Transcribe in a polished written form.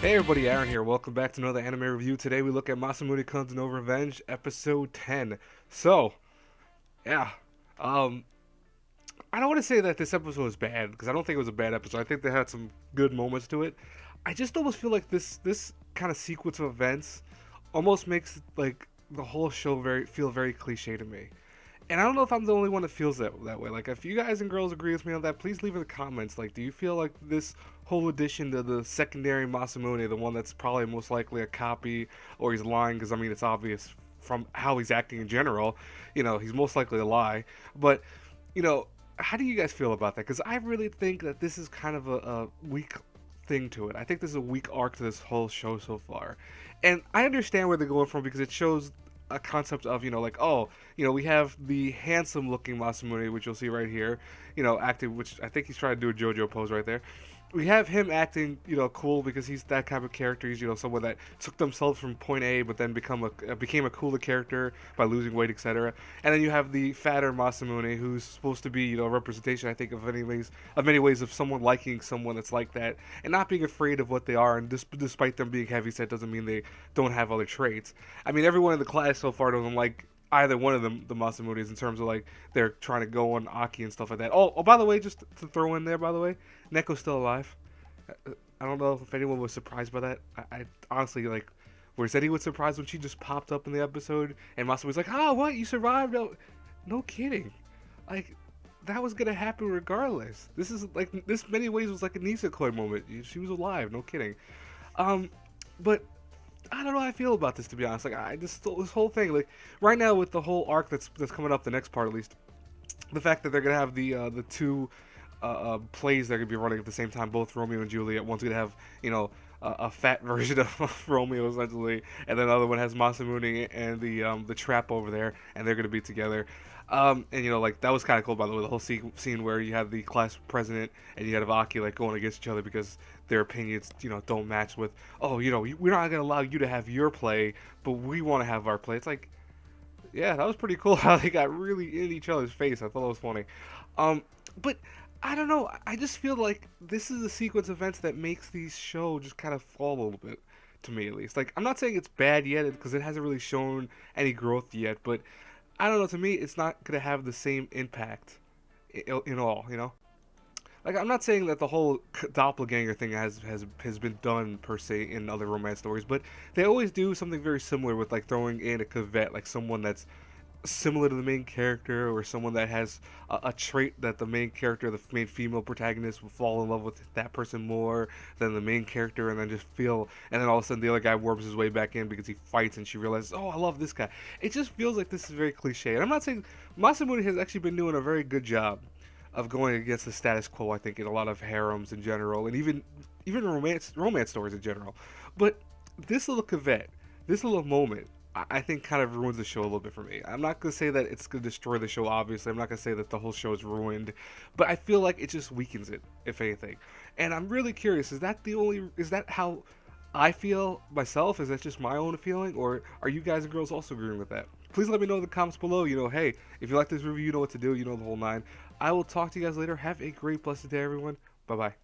Hey everybody, Aaron here. Welcome back to another anime review. Today we look at Masamune-kun's No Revenge, episode 10. So, yeah, um, I don't want to say that this episode was bad because I don't think it was a bad episode. I think they had some good moments to it. I just almost feel like this kind of sequence of events almost makes like the whole show feel very cliche to me. And I don't know if I'm the only one that feels that way. Like, if you guys and girls agree with me on that, please leave in the comments. Like, do you feel like this whole addition to the secondary Masamune, the one that's probably most likely a copy, or he's lying? Because I mean, it's obvious from how he's acting in general. He's most likely a lie. But how do you guys feel about that? Because I really think that this is kind of a weak thing to it. I think this is a weak arc to this whole show so far. And I understand where they're going from because it shows a concept of, like, oh, we have the handsome looking Masamune, which you'll see right here, acting, which I think he's trying to do a JoJo pose right there. We have him acting, cool because he's that kind of character. He's, someone that took themselves from point A, but then became a cooler character by losing weight, etc. And then you have the fatter Masamune, who's supposed to be, a representation, I think, of many ways of someone liking someone that's like that, and not being afraid of what they are. And despite them being heavyset, doesn't mean they don't have other traits. I mean, everyone in the class so far doesn't like either one of them, the Masamunes, in terms of like they're trying to go on Aki and stuff like that. Oh, by the way, just to throw in there, by the way, Neko's still alive. I don't know if anyone was surprised by that. I honestly, like, was anyone surprised when she just popped up in the episode and Masamune's like, "Ah, what? You survived?" No kidding. Like, that was gonna happen regardless. This is like, this many ways was like a Nisekoi moment. She was alive. No kidding. But I don't know how I feel about this, to be honest. Like, this whole thing, like, right now with the whole arc that's coming up, the next part at least, the fact that they're gonna have the two plays that are gonna be running at the same time, both Romeo and Juliet. One's gonna have a fat version of Romeo essentially, and then the other one has Masamune and the trap over there, and they're gonna be together. And like, that was kind of cool, by the way, the whole scene where you had the class president and you had Aki like going against each other because their opinions don't match with, oh, we're not gonna allow you to have your play, but we want to have our play. It's like, yeah, that was pretty cool how they got really in each other's face. I thought it was funny. But I don't know. I just feel like this is a sequence of events that makes these show just kind of fall a little bit, to me at least. Like, I'm not saying it's bad yet because it hasn't really shown any growth yet, but I don't know. To me, it's not gonna have the same impact in all. Like, I'm not saying that the whole doppelganger thing has been done per se in other romance stories, but they always do something very similar with like throwing in a cadet, like someone that's similar to the main character, or someone that has a trait that the main character, the main female protagonist, will fall in love with that person more than the main character, and then all of a sudden the other guy warps his way back in because he fights and she realizes, oh, I love this guy. It just feels like this is very cliche. And I'm not saying Masamune has actually been doing a very good job of going against the status quo, I think, in a lot of harems in general, and even romance stories in general. But this little caveat, this little moment, I think kind of ruins the show a little bit for me. I'm not gonna say that it's gonna destroy the show, obviously. I'm not gonna say that the whole show is ruined, but I feel like it just weakens it, if anything. And I'm really curious, is that how I feel myself? Is that just my own feeling, or are you guys and girls also agreeing with that? Please let me know in the comments below. Hey, if you like this review, you know what to do. You know the whole nine. I will talk to you guys later. Have a great, blessed day, everyone. Bye bye.